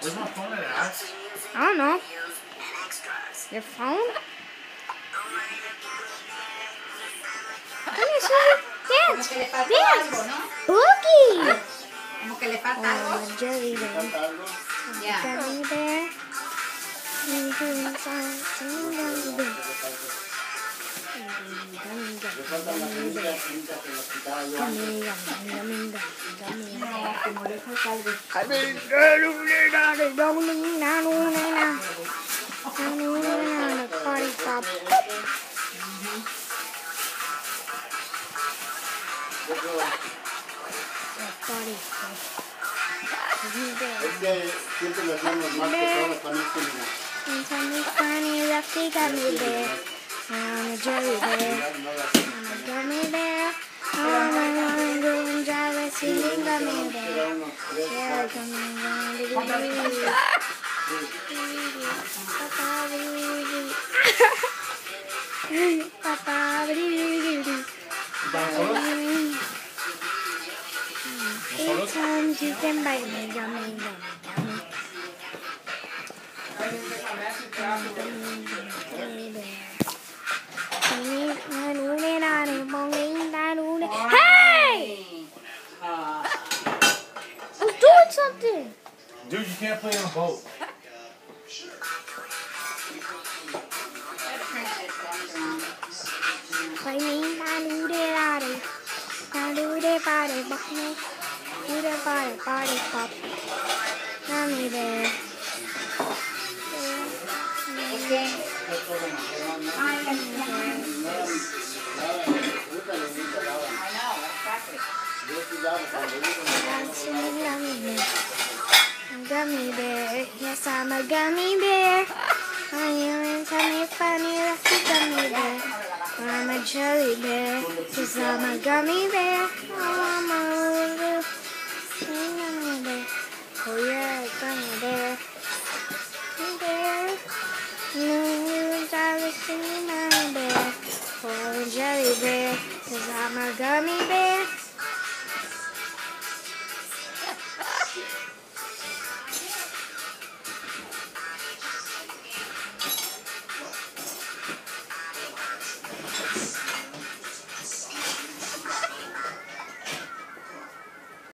Where's my phone at? I don't know. Your phone? Let me show you. Dance. Dance. Boogie. Como que le falta algo. Oh, jelly bean. Yeah. Gummy bear. Gummy bear. Party pop. Party pop. Es que siempre lo hacemos más que todo con este niño. Something funny, Lefty gummy bear. I'm a jelly bear. I'm a gummy bear. I'm a going drive singing gummy bear. Yeah, gummy bear. Papa, eight times you can bite me, gummy, gummy, gummy. Hey! I'm doing something. Dude, you can't play on a boat. Play me, party pop. Gummy bear. Gummy bear, yes I'm a gummy bear. I am funny, funny, lucky gummy bear. I'm a jelly bear, yes I'm a gummy bear. Oh, I'm a little gummy bear. Oh yeah, gummy bear. Bear. No, I'm a jelly bear, yes I'm a gummy bear.